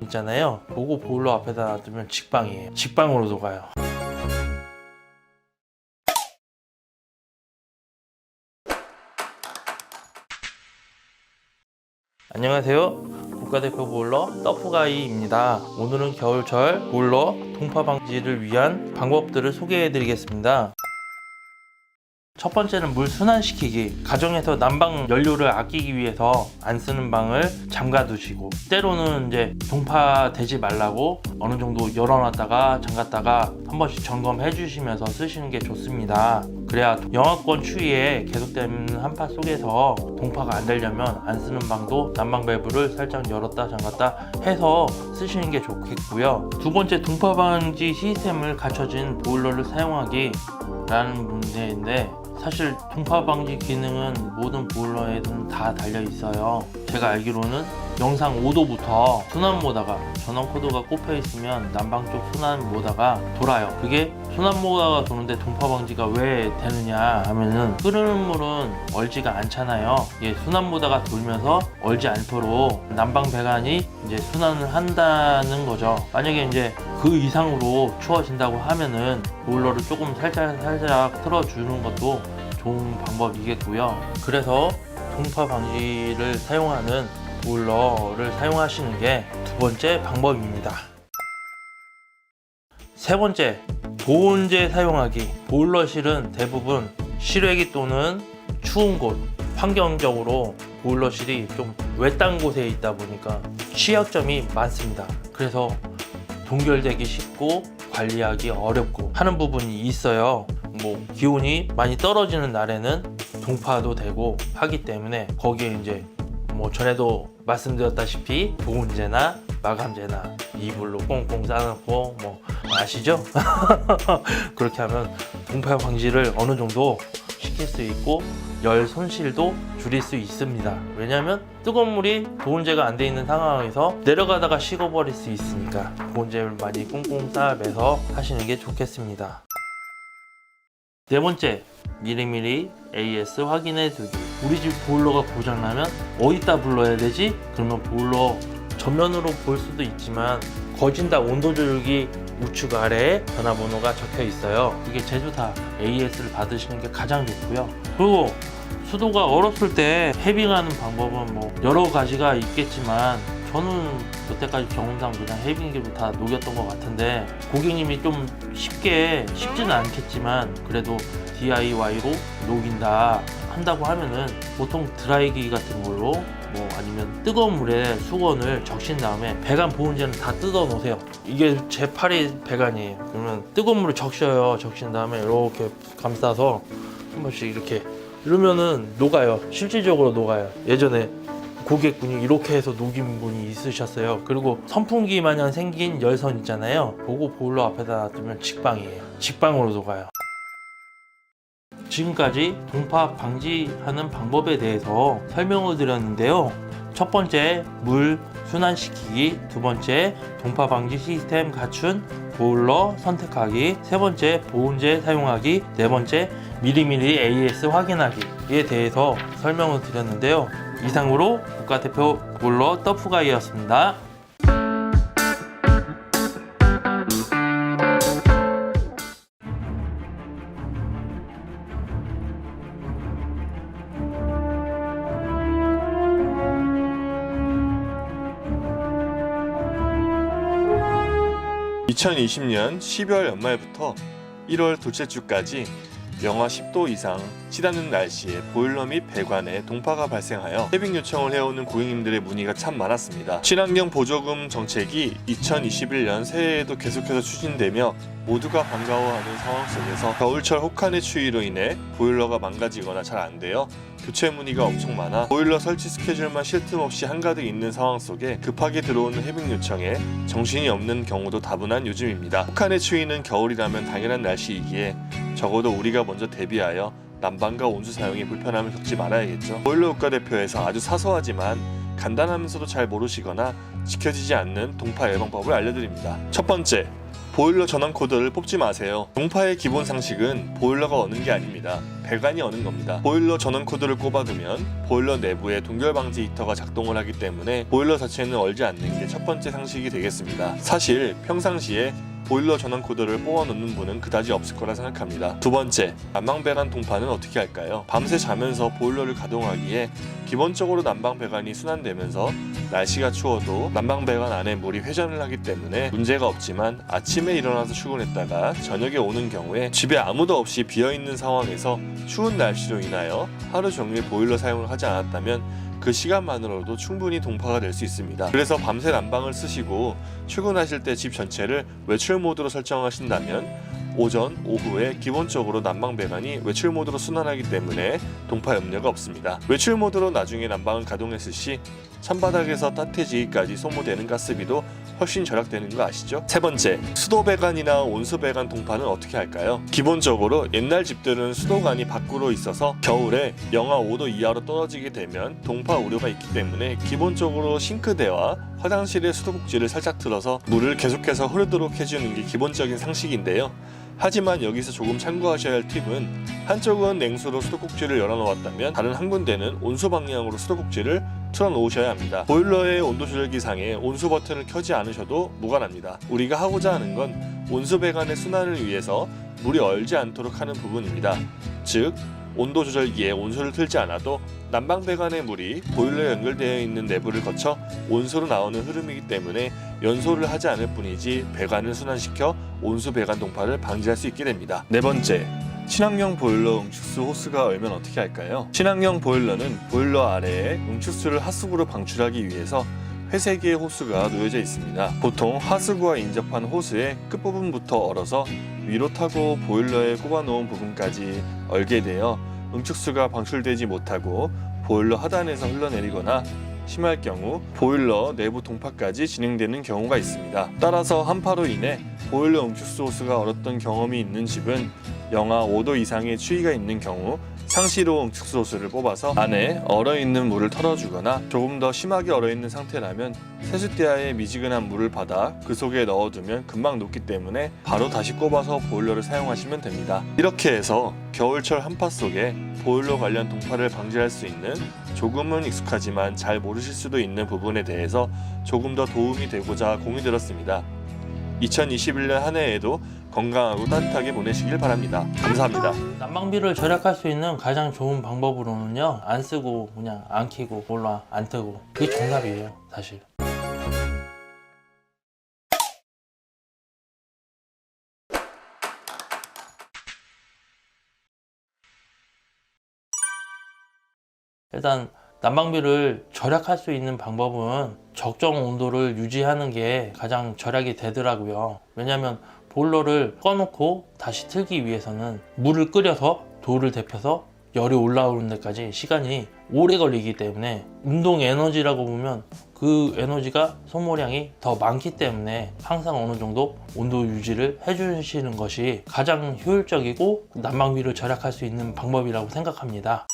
있잖아요. 보고 보일러 앞에다 놔두면 직방이에요. 직방으로 녹아요. 안녕하세요. 국가대표 보일러 더프가이입니다. 오늘은 겨울철 보일러 동파 방지를 위한 방법들을 소개해 드리겠습니다. 첫 번째는 물 순환시키기. 가정에서 난방 연료를 아끼기 위해서 안 쓰는 방을 잠가 두시고, 때로는 이제 동파되지 말라고 어느 정도 열어놨다가 잠갔다가 한 번씩 점검해 주시면서 쓰시는 게 좋습니다. 그래야 영하권 추위에 계속되는 한파 속에서 동파가 안 되려면 안 쓰는 방도 난방 밸브를 살짝 열었다 잠갔다 해서 쓰시는 게 좋겠고요. 두 번째, 동파 방지 시스템을 갖춰진 보일러를 사용하기 라는 문제인데, 사실 동파 방지 기능은 모든 보일러에는 다 달려 있어요. 제가 알기로는 영상 5도부터 순환 모드가, 전원 코드가 꼽혀 있으면 난방 쪽 순환 모드가 돌아요. 그게 순환 모드가 도는데 동파 방지가 왜 되느냐 하면은, 흐르는 물은 얼지가 않잖아요. 이게 순환 모드가 돌면서 얼지 않도록 난방 배관이 이제 순환을 한다는 거죠. 만약에 이제 그 이상으로 추워진다고 하면은 보일러를 조금 살짝 틀어주는 것도 좋은 방법이겠고요. 그래서 동파 방지를 사용하는 보일러를 사용하시는 게 두 번째 방법입니다. 세 번째, 보온재 사용하기. 보일러실은 대부분 실외기 또는 추운 곳, 환경적으로 보일러실이 좀 외딴 곳에 있다 보니까 취약점이 많습니다. 그래서 동결되기 쉽고 관리하기 어렵고 하는 부분이 있어요. 기온이 많이 떨어지는 날에는 동파도 되고 하기 때문에, 거기에 이제 전에도 말씀드렸다시피 보온재나 마감재나 이불로 꽁꽁 싸놓고 아시죠? 그렇게 하면 동파 방지를 어느 정도 시킬 수 있고 열 손실도 줄일 수 있습니다. 왜냐하면 뜨거운 물이 보온재가 안 돼 있는 상황에서 내려가다가 식어버릴 수 있으니까 보온재를 많이 꽁꽁 싸매서 하시는 게 좋겠습니다. 네 번째, 미리미리 AS 확인해 두기. 우리 집 보일러가 고장나면 어디다 불러야 되지? 그러면 보일러 전면으로 볼 수도 있지만 거진다 온도 조절기 우측 아래에 전화번호가 적혀 있어요. 이게 제조사 AS를 받으시는 게 가장 좋고요. 그리고 수도가 얼었을 때 해빙하는 방법은 여러 가지가 있겠지만, 저는 여태까지 경험상 그냥 해빙기로 다 녹였던 것 같은데, 고객님이 좀 쉽지는 않겠지만 그래도 DIY로 녹인다 한다고 하면은 보통 드라이기 같은 걸로 아니면 뜨거운 물에 수건을 적신 다음에 배관 보온재는 다 뜯어 놓으세요. 이게 제 팔이 배관이에요. 그러면 뜨거운 물을 적셔요. 적신 다음에 이렇게 감싸서 한 번씩 이렇게, 이러면은 녹아요. 실질적으로 녹아요. 예전에 고객분이 이렇게 해서 녹인 분이 있으셨어요. 그리고 선풍기 마냥 생긴 열선 있잖아요. 보고 보일러 앞에다 놔두면 직방이에요. 직방으로 녹아요. 지금까지 동파 방지하는 방법에 대해서 설명을 드렸는데요. 첫 번째, 물 순환시키기. 두 번째, 동파 방지 시스템 갖춘 보일러 선택하기. 세 번째, 보온재 사용하기. 네 번째, 미리미리 AS 확인하기에 대해서 설명을 드렸는데요. 이상으로 국가대표 보일러 더프가이였습니다. 2020년 12월 연말부터 1월 둘째 주까지 영하 10도 이상 치닫는 날씨에 보일러 및 배관에 동파가 발생하여 해빙 요청을 해오는 고객님들의 문의가 참 많았습니다. 친환경 보조금 정책이 2021년 새해에도 계속해서 추진되며 모두가 반가워하는 상황 속에서 겨울철 혹한의 추위로 인해 보일러가 망가지거나 잘 안되어 교체 문의가 엄청 많아 보일러 설치 스케줄만 쉴 틈 없이 한가득 있는 상황 속에 급하게 들어오는 해빙 요청에 정신이 없는 경우도 다분한 요즘입니다. 혹한의 추위는 겨울이라면 당연한 날씨이기에 적어도 우리가 먼저 대비하여 난방과 온수 사용에 불편함을 겪지 말아야겠죠. 보일러 국가대표에서 아주 사소하지만 간단하면서도 잘 모르시거나 지켜지지 않는 동파 예방법을 알려드립니다. 첫 번째, 보일러 전원 코드를 뽑지 마세요. 동파의 기본 상식은 보일러가 어는 게 아닙니다. 배관이 어는 겁니다. 보일러 전원 코드를 꼽아두면 보일러 내부에 동결 방지 히터가 작동을 하기 때문에 보일러 자체는 얼지 않는 게 첫 번째 상식이 되겠습니다. 사실 평상시에 보일러 전원 코드를 뽑아놓는 분은 그다지 없을 거라 생각합니다. 두 번째, 난방 배관 동파는 어떻게 할까요? 밤새 자면서 보일러를 가동하기에 기본적으로 난방 배관이 순환되면서 날씨가 추워도 난방 배관 안에 물이 회전을 하기 때문에 문제가 없지만 아침에 일어나서 출근했다가 저녁에 오는 경우에 집에 아무도 없이 비어있는 상황에서 추운 날씨로 인하여 하루 종일 보일러 사용을 하지 않았다면 그 시간만으로도 충분히 동파가 될 수 있습니다. 그래서 밤새 난방을 쓰시고 출근하실 때 집 전체를 외출 모드로 설정하신다면 오전, 오후에 기본적으로 난방 배관이 외출 모드로 순환하기 때문에 동파 염려가 없습니다. 외출 모드로 나중에 난방을 가동했을 시 찬바닥에서 따뜻해지기까지 소모되는 가스비도 훨씬 절약되는 거 아시죠? 세 번째, 수도 배관이나 온수 배관 동파는 어떻게 할까요? 기본적으로 옛날 집들은 수도관이 밖으로 있어서 겨울에 영하 5도 이하로 떨어지게 되면 동파 우려가 있기 때문에 기본적으로 싱크대와 화장실의 수도꼭지를 살짝 틀어서 물을 계속해서 흐르도록 해주는 게 기본적인 상식인데요. 하지만 여기서 조금 참고하셔야 할 팁은 한쪽은 냉수로 수도꼭지를 열어놓았다면 다른 한 군데는 온수 방향으로 수도꼭지를 틀어놓으셔야 합니다. 보일러의 온도 조절기상에 온수 버튼을 켜지 않으셔도 무관합니다. 우리가 하고자 하는 건 온수 배관의 순환을 위해서 물이 얼지 않도록 하는 부분입니다. 즉 온도 조절기에 온수를 틀지 않아도 난방 배관의 물이 보일러에 연결되어 있는 내부를 거쳐 온수로 나오는 흐름이기 때문에 연소를 하지 않을 뿐이지 배관을 순환시켜 온수 배관 동파를 방지할 수 있게 됩니다. 네 번째, 친환경 보일러 응축수 호스가 얼면 어떻게 할까요? 친환경 보일러는 보일러 아래에 응축수를 하수구로 방출하기 위해서 회색의 호스가 놓여져 있습니다. 보통 하수구와 인접한 호스의 끝부분부터 얼어서 위로 타고 보일러에 꼽아놓은 부분까지 얼게 되어 응축수가 방출되지 못하고 보일러 하단에서 흘러내리거나 심할 경우 보일러 내부 동파까지 진행되는 경우가 있습니다. 따라서 한파로 인해 보일러 응축수 호스가 얼었던 경험이 있는 집은 영하 5도 이상의 추위가 있는 경우 상시로 응축수 호스를 뽑아서 안에 얼어있는 물을 털어주거나 조금 더 심하게 얼어있는 상태라면 세숫대야에 미지근한 물을 받아 그 속에 넣어두면 금방 녹기 때문에 바로 다시 꼽아서 보일러를 사용하시면 됩니다. 이렇게 해서 겨울철 한파 속에 보일러 관련 동파를 방지할 수 있는 조금은 익숙하지만 잘 모르실 수도 있는 부분에 대해서 조금 더 도움이 되고자 공유드렸습니다. 2021년 한 해에도 건강하고 따뜻하게 보내시길 바랍니다. 감사합니다. 난방비를 절약할 수 있는 가장 좋은 방법으로는요, 안 쓰고 그냥 안 켜고 보일러 안 뜨고, 그게 정답이에요 사실. 일단 난방비를 절약할 수 있는 방법은 적정 온도를 유지하는 게 가장 절약이 되더라고요. 왜냐면 보일러를 꺼놓고 다시 틀기 위해서는 물을 끓여서 돌을 데펴서 열이 올라오는 데까지 시간이 오래 걸리기 때문에 운동 에너지라고 보면 그 에너지가 소모량이 더 많기 때문에 항상 어느 정도 온도 유지를 해주시는 것이 가장 효율적이고 난방비를 절약할 수 있는 방법이라고 생각합니다.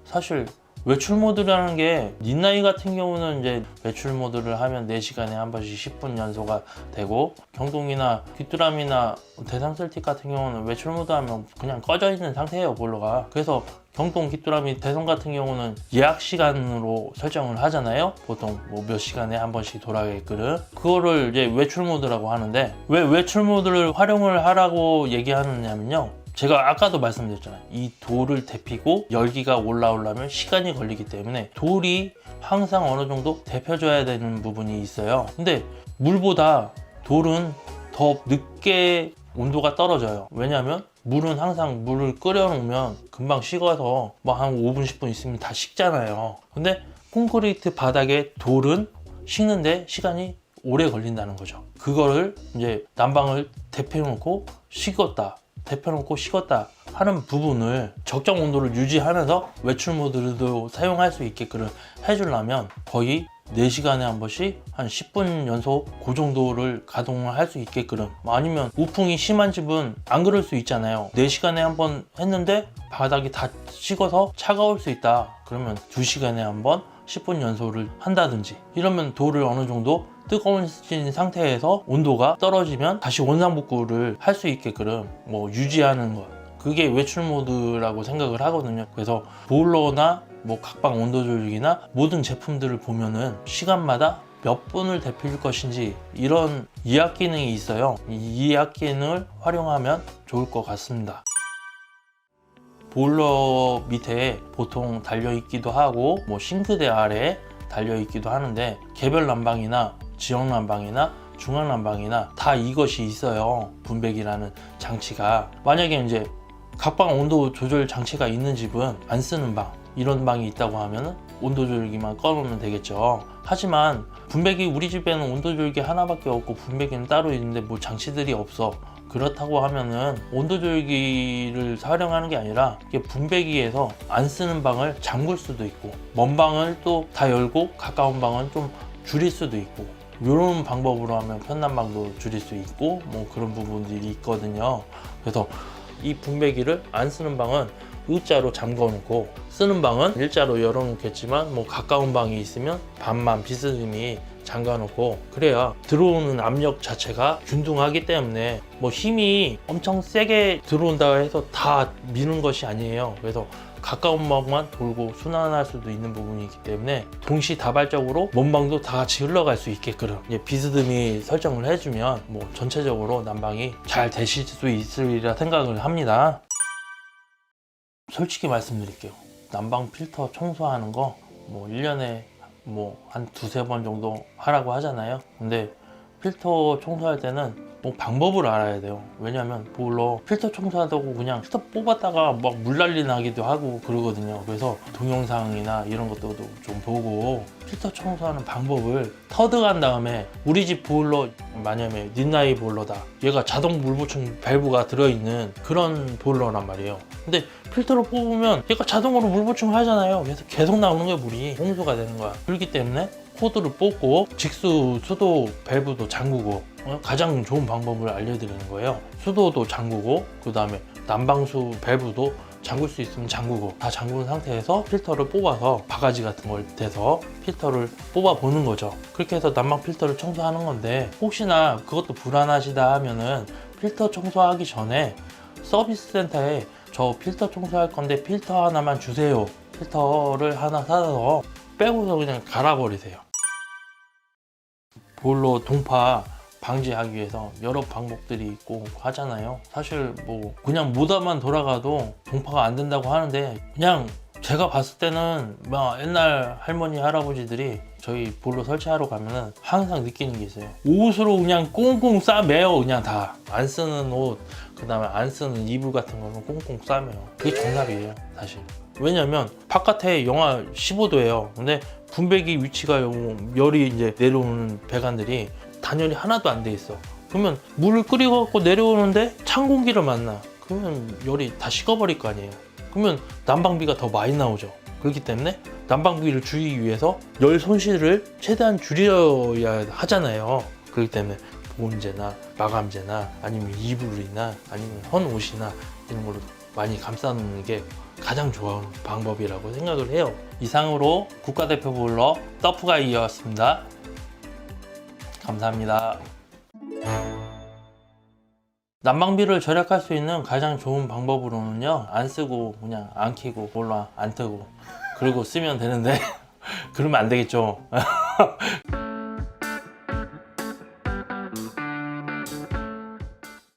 사실 외출 모드라는 게 닛나이 같은 경우는 이제 외출 모드를 하면 4시간에 한 번씩 10분 연소가 되고, 경동이나 귀뚜라미나 대성셀틱 같은 경우는 외출 모드 하면 그냥 꺼져 있는 상태예요 보일러가. 그래서 경동, 귀뚜라미, 대성 같은 경우는 예약 시간으로 설정을 하잖아요. 보통 뭐 몇 시간에 한 번씩 돌아가게끔. 그거를 이제 외출 모드라고 하는데, 왜 외출 모드를 활용을 하라고 얘기하느냐면요, 제가 아까도 말씀드렸잖아요. 이 돌을 데피고 열기가 올라오려면 시간이 걸리기 때문에 돌이 항상 어느 정도 데펴줘야 되는 부분이 있어요. 근데 물보다 돌은 더 늦게 온도가 떨어져요. 왜냐하면 물은 항상 물을 끓여 놓으면 금방 식어서 뭐 한 5분 10분 있으면 다 식잖아요. 근데 콘크리트 바닥에 돌은 식는데 시간이 오래 걸린다는 거죠. 그거를 이제 난방을 데펴놓고 식었다, 데펴놓고 식었다 하는 부분을 적정 온도를 유지하면서 외출 모드도 사용할 수 있게끔 해주려면 거의 4시간에 한 번씩 한 10분 연속 그 정도를 가동을 할 수 있게끔, 아니면 우풍이 심한 집은 안 그럴 수 있잖아요. 4시간에 한 번 했는데 바닥이 다 식어서 차가울 수 있다 그러면 2시간에 한 번 10분 연소를 한다든지 이러면 돌을 어느 정도 뜨거워진 상태에서 온도가 떨어지면 다시 원상복구를 할 수 있게끔 뭐 유지하는 것, 그게 외출 모드라고 생각을 하거든요. 그래서 보일러나 뭐 각방 온도 조절기나 모든 제품들을 보면은 시간마다 몇 분을 데필 것인지 이런 이악 기능이 있어요. 이 이악 기능을 활용하면 좋을 것 같습니다. 보일러 밑에 보통 달려있기도 하고 뭐 싱크대 아래에 달려있기도 하는데 개별 난방이나 지역 난방이나 중앙 난방이나 다 이것이 있어요. 분배기라는 장치가. 만약에 이제 각방 온도 조절 장치가 있는 집은 안 쓰는 방, 이런 방이 있다고 하면 온도 조절기만 꺼놓으면 되겠죠. 하지만 분배기, 우리 집에는 온도 조절기 하나밖에 없고 분배기는 따로 있는데 뭐 장치들이 없어. 그렇다고 하면은 온도 조절기를 활용하는 게 아니라 이게 분배기에서 안 쓰는 방을 잠글 수도 있고, 먼 방을 또 다 열고 가까운 방은 좀 줄일 수도 있고, 이런 방법으로 하면 편난방도 줄일 수 있고 뭐 그런 부분들이 있거든요. 그래서 이 분배기를 안 쓰는 방은 U자로 잠궈 놓고 쓰는 방은 일자로 열어 놓겠지만 뭐 가까운 방이 있으면 반만 비스듬히 잠가 놓고, 그래야 들어오는 압력 자체가 균등하기 때문에 뭐 힘이 엄청 세게 들어온다 해서 다 미는 것이 아니에요. 그래서 가까운 방만 돌고 순환할 수도 있는 부분이기 때문에 동시다발적으로 먼 방도 다 같이 흘러갈 수 있게끔 비스듬히 설정을 해주면 뭐 전체적으로 난방이 잘 되실 수 있으리라 생각을 합니다. 솔직히 말씀드릴게요. 난방 필터 청소하는 거 뭐 1년에 뭐 한 두세 번 정도 하라고 하잖아요. 근데 필터 청소할 때는 뭐 방법을 알아야 돼요. 왜냐면 보일러 필터 청소하다고 그냥 필터 뽑았다가 막 물난리 나기도 하고 그러거든요. 그래서 동영상이나 이런 것도 좀 보고 필터 청소하는 방법을 터득한 다음에, 우리 집 보일러 만약에 닌나이 보일러다, 얘가 자동 물보충 밸브가 들어있는 그런 보일러란 말이에요. 근데 필터를 뽑으면 얘가 자동으로 물보충을 하잖아요. 그래서 계속 나오는 거야, 물이 홍수가 되는 거야. 그렇기 때문에 코드를 뽑고 직수 수도 밸브도 잠그고, 가장 좋은 방법을 알려드리는 거예요. 수도도 잠그고, 그 다음에 난방수 밸브도 잠글 수 있으면 잠그고, 다 잠근 상태에서 필터를 뽑아서 바가지 같은 걸 대서 필터를 뽑아 보는 거죠. 그렇게 해서 난방 필터를 청소하는 건데, 혹시나 그것도 불안하시다 하면은 필터 청소하기 전에 서비스 센터에 저 필터 청소할 건데 필터 하나만 주세요, 필터를 하나 사서 빼고서 그냥 갈아버리세요. 보일러 동파 방지하기 위해서 여러 방법들이 있고 하잖아요. 사실 뭐 그냥 모터만 돌아가도 동파가 안 된다고 하는데, 그냥 제가 봤을 때는 막 옛날 할머니 할아버지들이 저희 보일러 설치하러 가면은 항상 느끼는 게 있어요. 옷으로 그냥 꽁꽁 싸매요. 그냥 다 안 쓰는 옷, 그 다음에 안 쓰는 이불 같은 거는 꽁꽁 싸매요. 그게 정답이에요, 사실. 왜냐면 바깥에 영하 15도예요. 근데 분배기 위치가 열이 이제 내려오는 배관들이 단열이 하나도 안 돼 있어. 그러면 물을 끓여갖고 내려오는데 찬 공기를 만나. 그러면 열이 다 식어버릴 거 아니에요. 그러면 난방비가 더 많이 나오죠. 그렇기 때문에 난방비를 줄이기 위해서 열 손실을 최대한 줄여야 하잖아요. 그렇기 때문에 보온재나 마감재나 아니면 이불이나 아니면 헌 옷이나 이런 걸로 많이 감싸놓는 게 가장 좋은 방법이라고 생각을 해요. 이상으로 국가대표 보일러 더프가이였습니다. 감사합니다. 난방비를 절약할 수 있는 가장 좋은 방법으로는요, 안 쓰고 그냥 안 켜고 보일러 안 트고 그리고 쓰면 되는데 그러면 안 되겠죠.